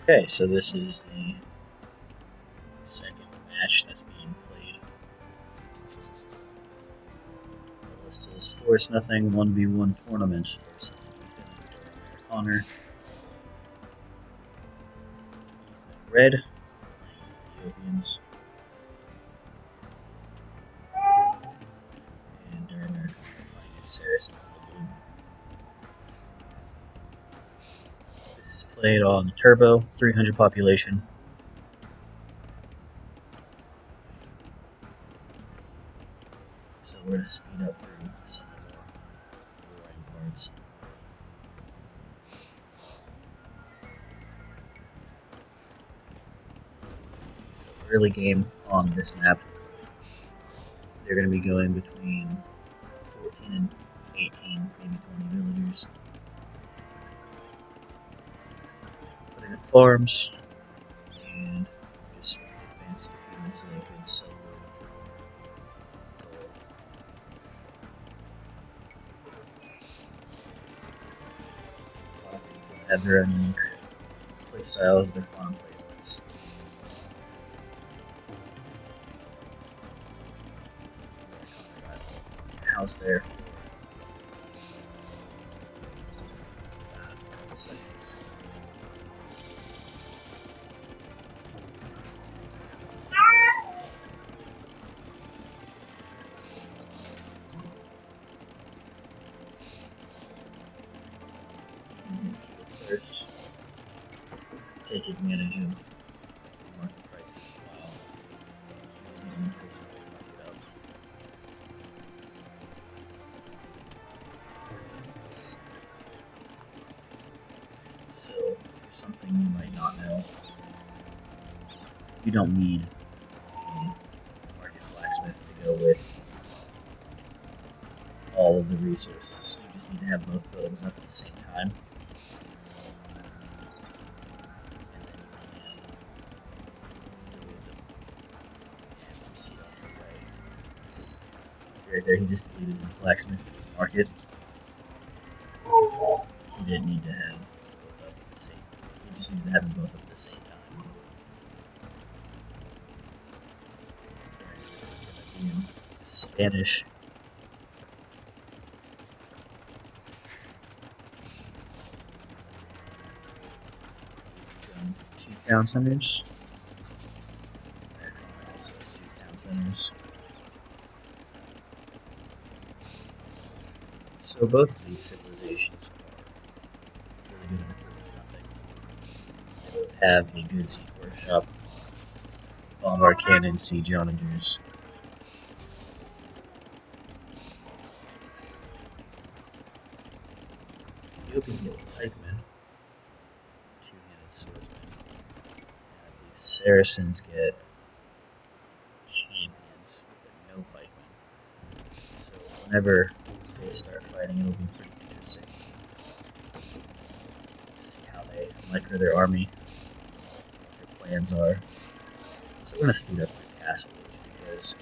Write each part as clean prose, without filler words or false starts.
Okay, so this is the second match that's being played. The list is 4-0 1v1 tournament versus Ethan and Connor. Ethan red, playing as Ethiopians, and Durham playing as Saracens in the blue. This is played on Turbo, 300 population. So we're going to speed up through some of the boring parts. Early game on this map, they're going to be going between 14 and 18, maybe 20 villagers. Putting up farms and just advance a few so they could sell gold. A lot of people have their own unique playstyles, their farm placements. House there. A couple seconds. First, take advantage of market prices while he was in the course of the market up. So, for something you might not know, you don't need a market blacksmith to go with all of the resources. You just need to have both buildings up at the same time. See right there, he just deleted his blacksmith and his market. He didn't need to have both up at the same time. He just needed to have them both up at the same time. This is going to be in Spanish. 2 town centers. Also 2 town centers. So both of these civilizations are really good at 4-0. They both have a good siege workshop, bombard cannon, siege onagers. Ethiopian get pikemen, 2-handed swordsmen. The Saracens get champions, but no pikemen. So whenever they start fighting, it'll be pretty interesting to see how they micro their army, what their plans are. So we're going to speed up through Castle Age because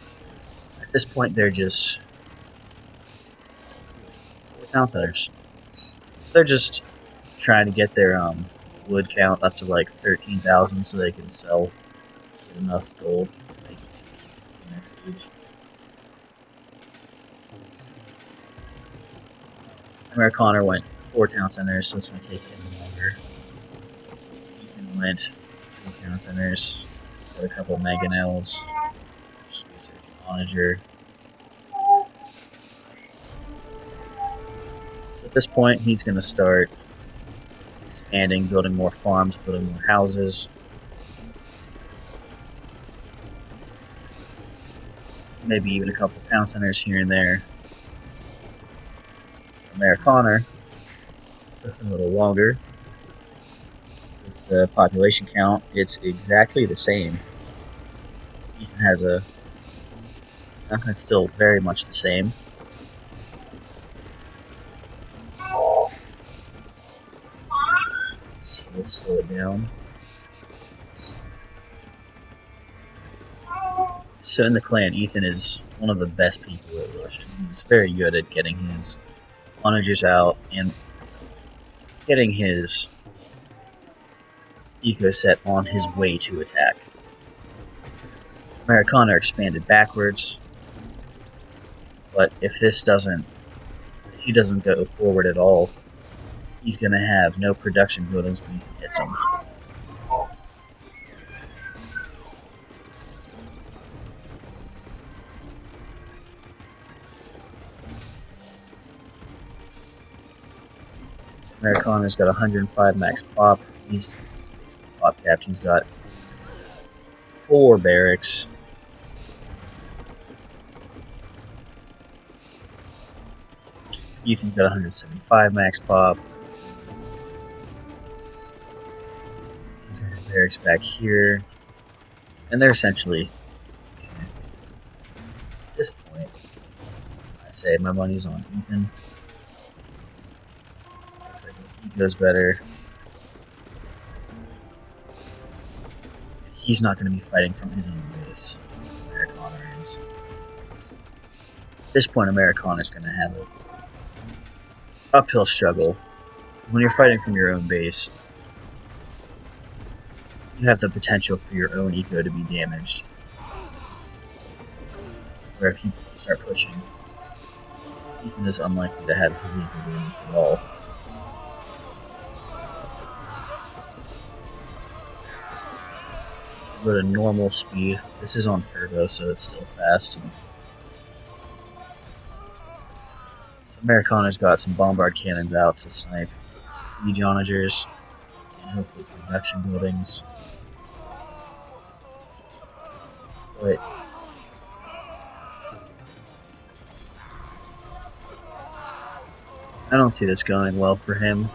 at this point they're just 4 town centers. So they're just trying to get their wood count up to like 13,000 so they can sell enough gold to make it to the next stage. Connor went 4 town centers, so it's going to take him longer. Ethan went 2 town centers, so a couple mangonels, just research onager. So at this point, he's going to start expanding, building more farms, building more houses. Maybe even a couple town centers here and there. Connor took a little longer. With the population count, it's exactly the same. Ethan has it's still very much the same. So we'll slow it down. So in the clan, Ethan is one of the best people at Russian. He's very good at getting his onagers out and getting his eco set on his way to attack. Americana expanded backwards, but if he doesn't go forward at all, he's going to have no production buildings when he hits him. So Americana's got 105 max pop. He's pop capped. He's got 4 barracks. Ethan's got 175 max pop. He's got his barracks back here. And they're essentially, at this point, I say my money's on Ethan. Looks like his eco's better. He's not going to be fighting from his own base. Americana is. At this point, Americana is going to have an uphill struggle. When you're fighting from your own base, you have the potential for your own eco to be damaged. Or if you start pushing, Ethan is unlikely to have his eco damaged at all. Go to normal speed. This is on turbo, so it's still fast. So Americana's got some bombard cannons out to snipe siege onagers and hopefully production buildings. But I don't see this going well for him.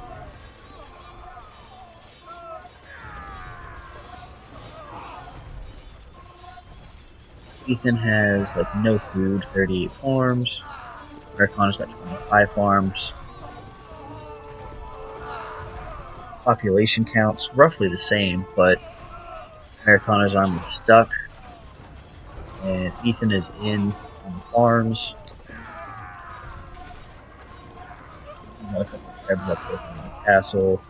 Ethan has like no food, 38 farms. Americana's got 25 farms. Population count's roughly the same, but Americana's army is stuck. And Ethan is in on the farms. Ethan's got a couple of trebs up to open the castle.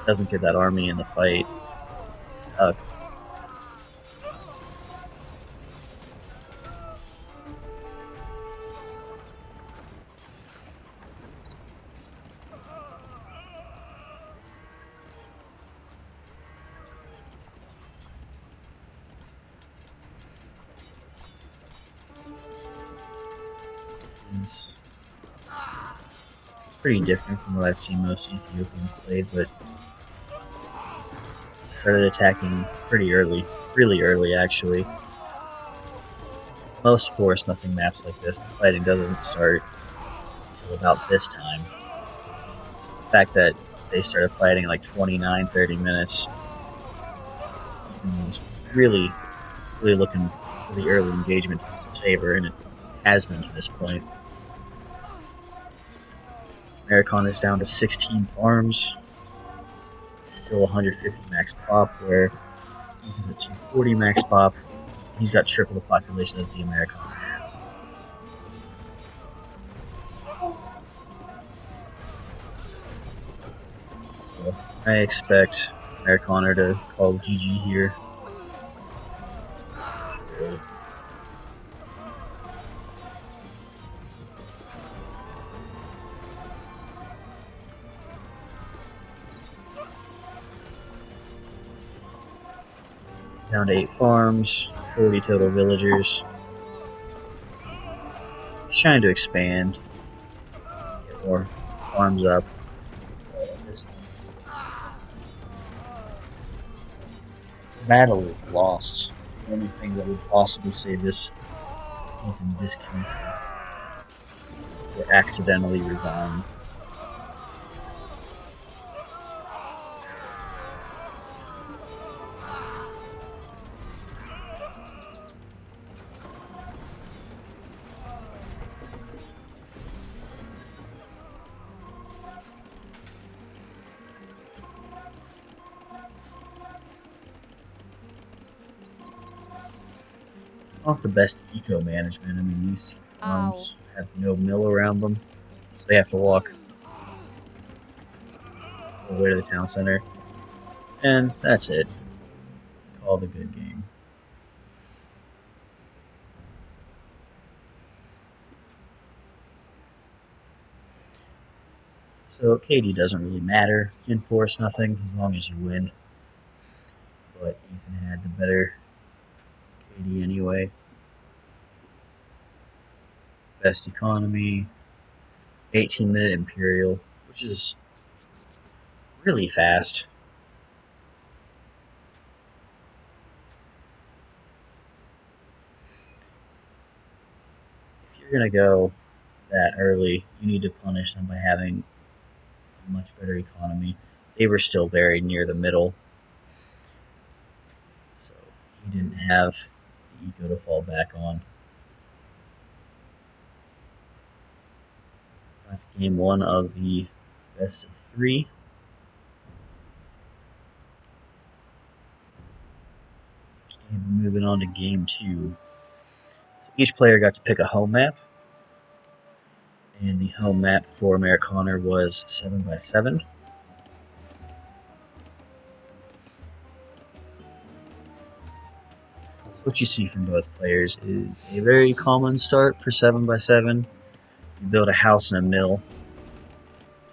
Doesn't get that army in the fight. Stuck. This is pretty different from what I've seen most Ethiopians played, but started attacking pretty early, really early actually. Most forest nothing maps like this, the fighting doesn't start until about this time. So the fact that they started fighting like 29-30 minutes, Ethan was really looking for the early engagement in his favor, and it has been to this point. Americana is down to 16 farms. Still 150 max pop, where Ethan's at 240 max pop. He's got triple the population that the Americana has. So I expect Americana to call GG here. Down to 8 farms, 40 total villagers. He's trying to expand, get more farms up. The battle is lost. The only thing that would possibly save this is in disconnect or accidentally resign. Not the best eco management. I mean, these two farms have no mill around them, so they have to walk all the way to the town center. And that's it. Call the good game. So KD doesn't really matter. Enforce nothing as long as you win. But Ethan had the better KD anyway. Best economy. 18-minute Imperial, which is really fast. If you're going to go that early, you need to punish them by having a much better economy. They were still buried near the middle, so he didn't have the eco to fall back on. That's game one of the best of 3. And we're moving on to game 2. So each player got to pick a home map, and the home map for Amerikaner was 7x7. So what you see from both players is a very common start for 7x7. You build a house and a mill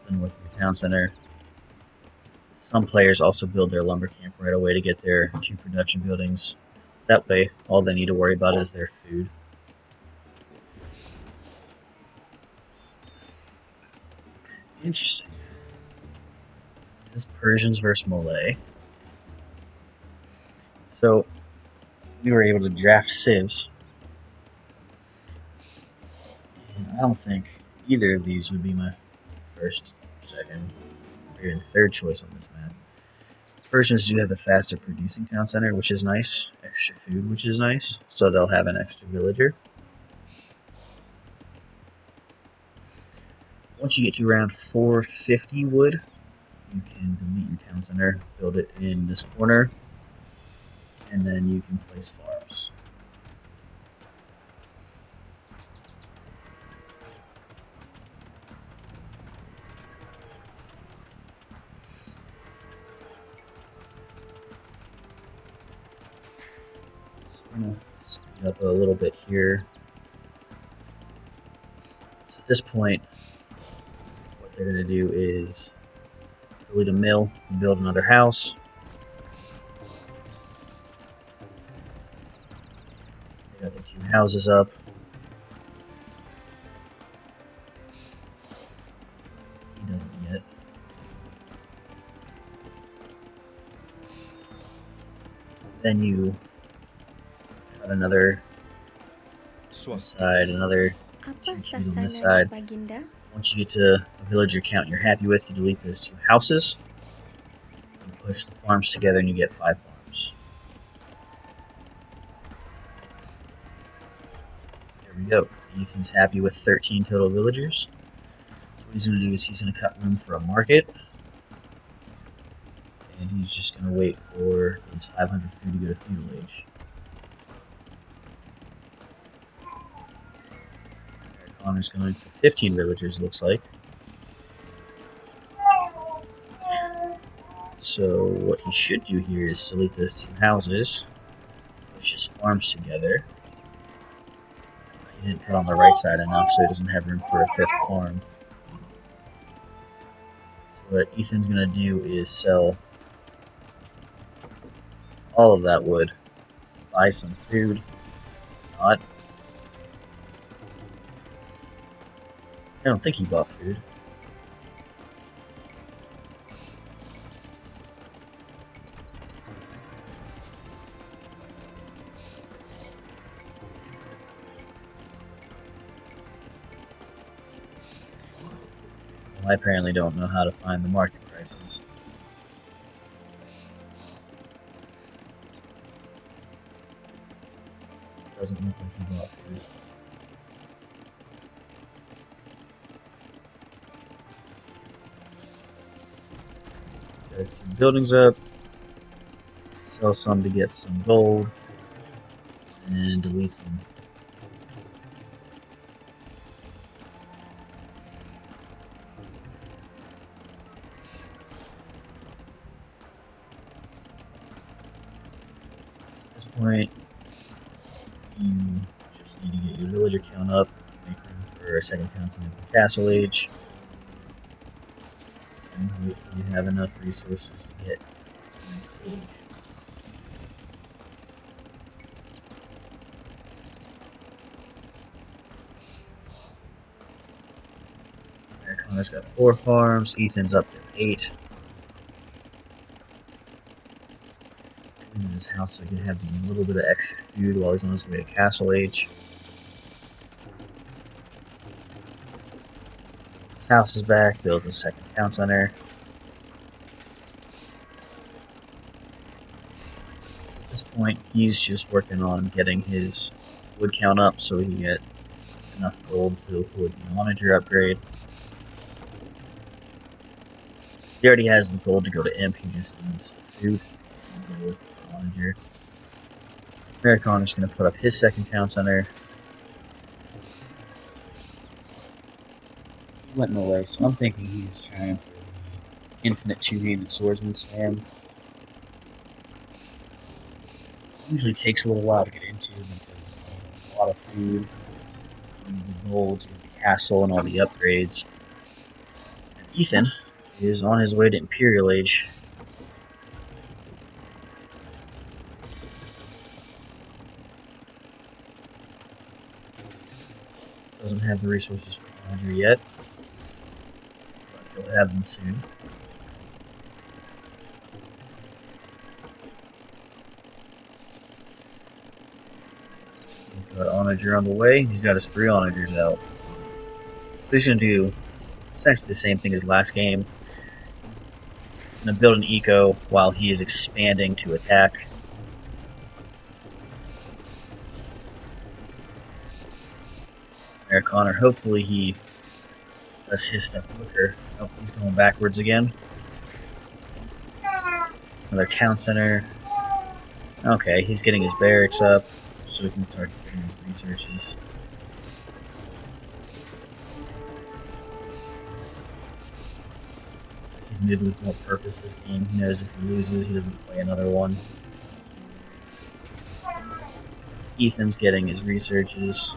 to the north of your town center. Some players also build their lumber camp right away to get their 2 production buildings. That way, all they need to worry about is their food. Interesting. This is Persians versus Malay. So, we were able to draft civs. And I don't think either of these would be my first, second, or even third choice on this map. Persians do have the faster producing town center, which is nice. Extra food, which is nice. So they'll have an extra villager. Once you get to around 450 wood, you can delete your town center, build it in this corner, and then you can place farms. I'm going to speed up a little bit here. So at this point, what they're going to do is delete a mill and build another house. They got the 2 houses up. He doesn't yet. Then you cut another side, another 2 trees on this side. Once you get to a villager count you're happy with, you delete those 2 houses. You push the farms together and you get 5 farms. There we go. Ethan's happy with 13 total villagers. So what he's going to do is he's going to cut room for a market. And he's just going to wait for his 500 food to go to feudal age. Connor's going for 15 villagers, looks like. So what he should do here is delete those 2 houses, push his farms together. He didn't cut on the right side enough, so he doesn't have room for a 5th farm. So what Ethan's going to do is sell all of that wood, buy some food, not. I don't think he bought food. Well, I apparently don't know how to find the market prices. Doesn't look like he bought food. Set some buildings up, sell some to get some gold, and delete some. this point, you just need to get your villager count up, make room for a second town center for Castle Age, and wait till you have enough resources to get to the next stage. Connor's got 4 farms, Ethan's up to 8. Cleaning his house so he can have a little bit of extra food while he's on his way to Castle Age. His house is back, builds a second town center. So at this point, he's just working on getting his wood count up so he can get enough gold to afford the onager upgrade. So he already has the gold to go to Imp, he just needs the food and gold for onager. Americana's going to put up his second town center. He went in the way, so I'm thinking he's trying for infinite two-handed swordsman spam. Usually takes a little while to get into because a lot of food, and the gold, the castle, and all the upgrades. And Ethan is on his way to Imperial Age. Doesn't have the resources for Andrew yet, but he'll have them soon. He's got onager on the way. He's got his 3 onagers out. So he's going to do essentially the same thing as last game. Going to build an eco while he is expanding to attack. Connor, hopefully he does his stuff quicker. Oh, he's going backwards again. Another town center. Okay, he's getting his barracks up so he can start getting his researches. So he's moving with more purpose this game. He knows if he loses, he doesn't play another one. Ethan's getting his researches.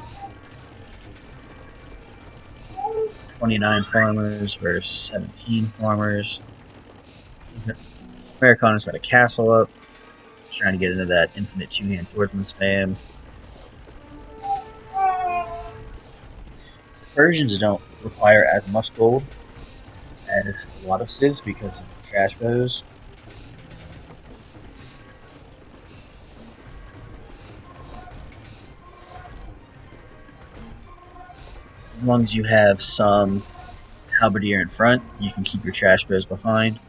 29 farmers versus 17 farmers. Americana's got a castle up, trying to get into that infinite two-hand swordsman spam. Persians don't require as much gold as a lot of civs because of the trash bows. As long as you have some halberdier in front, you can keep your trash bows behind.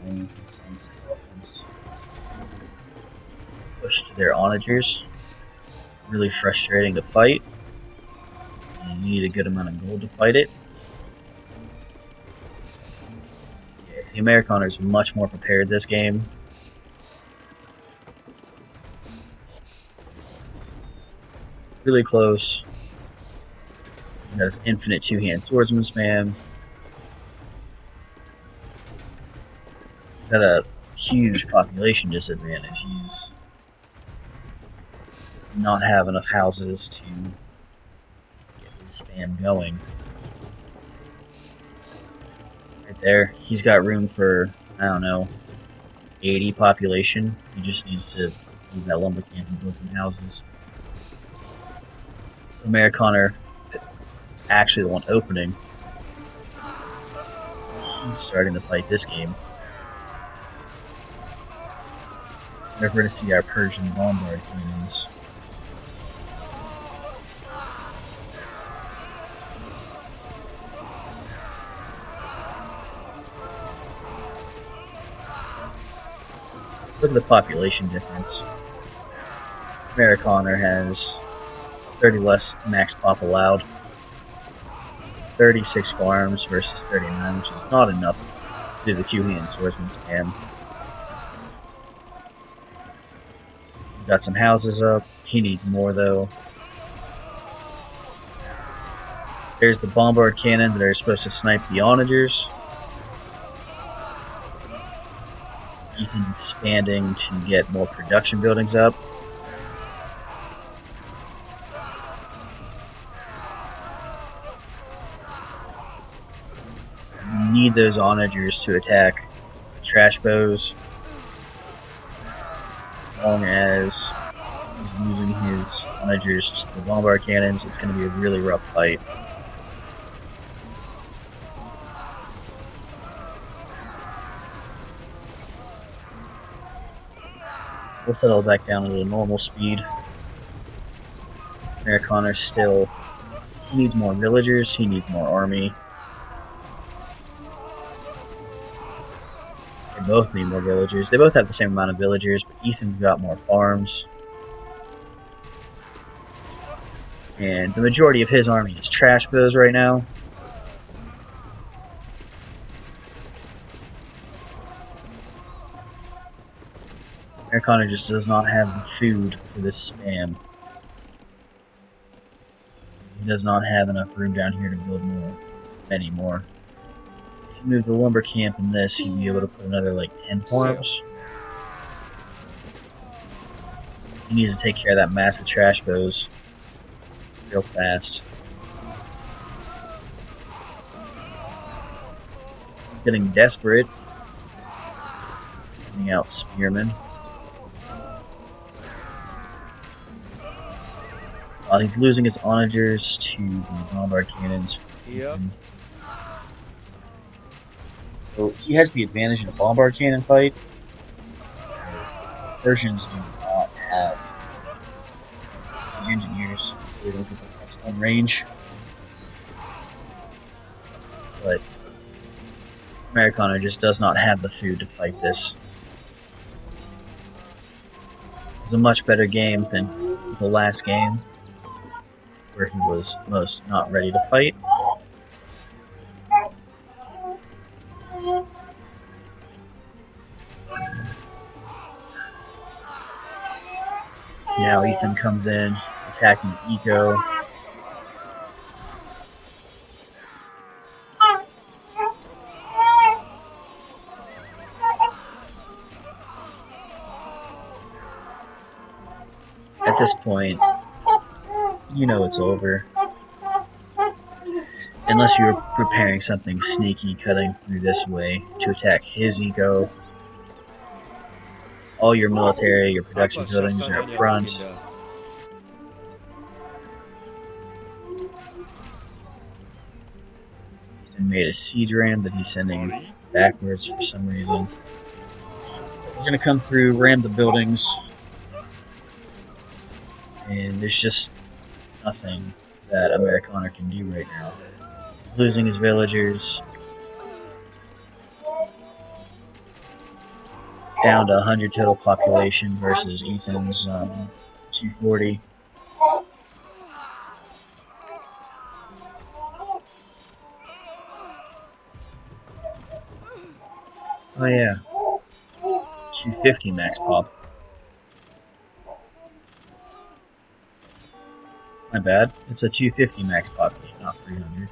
And you can send some weapons to push to their onagers. It's really frustrating to fight. And you need a good amount of gold to fight it. Yeah, see, Americana is much more prepared this game. Really close. He's got his infinite two-hand swordsman spam. He's at a huge population disadvantage. He does not have enough houses to get his spam going. Right there, he's got room for, I don't know, 80 population. He just needs to leave that lumber camp and build some houses. So Americana actually the one opening. He's starting to fight this game. We're going to see our Persian bombard cannons. Look at the population difference. Americana has 30 less max pop allowed. 36 farms versus 39, which is not enough to do the two-hand swordsman spam. He's got some houses up. He needs more, though. There's the bombard cannons that are supposed to snipe the onagers. Ethan's expanding to get more production buildings up. So you need those onagers to attack the trash bows. As long as he's losing his onagers to the bombard cannons, it's going to be a really rough fight. We'll settle back down to the normal speed. Americaner still, he needs more villagers, he needs more army. They both need more villagers. They both have the same amount of villagers, but Ethan's got more farms. And the majority of his army is trash bows right now. Americaner just does not have the food for this spam. He does not have enough room down here to build many more. If you move the lumber camp in this, he'd be able to put another like 10 farms. He needs to take care of that massive trash bows real fast. He's getting desperate. Sending out spearmen. While he's losing his onagers to the bombard cannons. Yep. So he has the advantage in a bombard cannon fight. Persians do not have siege engineers, so they don't get the plus one range. But Americaner just does not have the food to fight this. It was a much better game than the last game, where he was most not ready to fight. Now Ethan comes in, attacking Eco. At this point, you know it's over. Unless you're preparing something sneaky cutting through this way to attack his Eco. All your military, your production buildings are up front. Ethan made a siege ram that he's sending backwards for some reason. He's going to come through, ram the buildings. And there's just nothing that Americaner can do right now. He's losing his villagers. Down to 100 total population versus Ethan's 240. Oh yeah, 250 max pop. My bad. It's a 250 max pop game, not 300.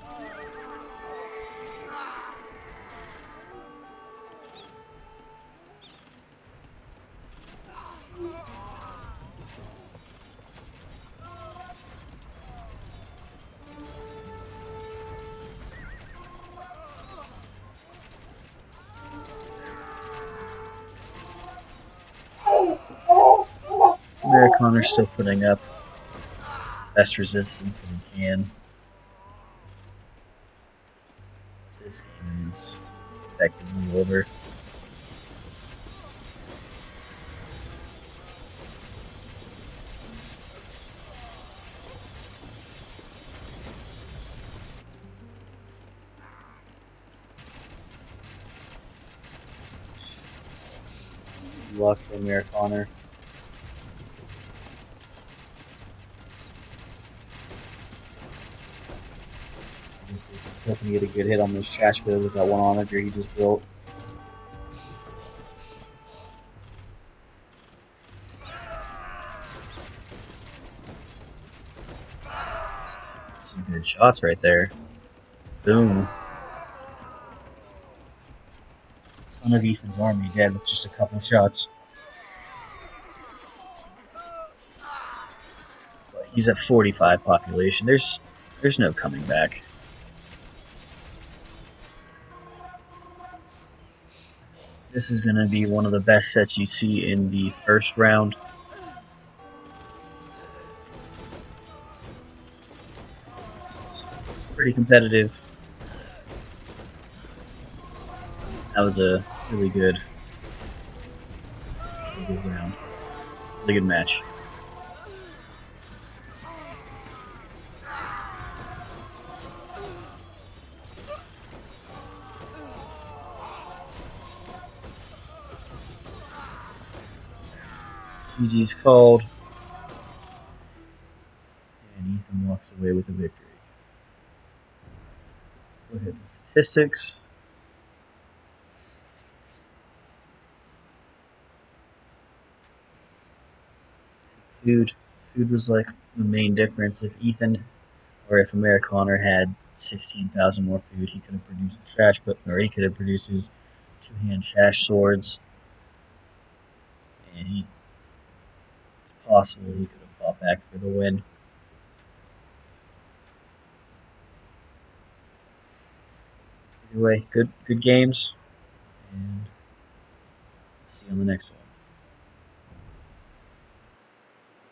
Americaner's still putting up best resistance that he can. This game is effectively over. Luck for Americaner. He's hoping to get a good hit on those trash build with that one onager he just built. Some good shots right there. Boom. ton of Ethan's army dead with just a couple shots. But he's at 45 population. There's no coming back. This is going to be one of the best sets you see in the first round. Pretty competitive. That was a really good round. Really good match. GG's called. And Ethan walks away with a victory. Look at the statistics. Food was like the main difference. If Ethan or if Amerikaner had 16,000 more food, he could have produced the trash, or he could have produced his two-hand trash swords, and it's possible he could have fought back for the win. Either way, good games, and see you on the next one.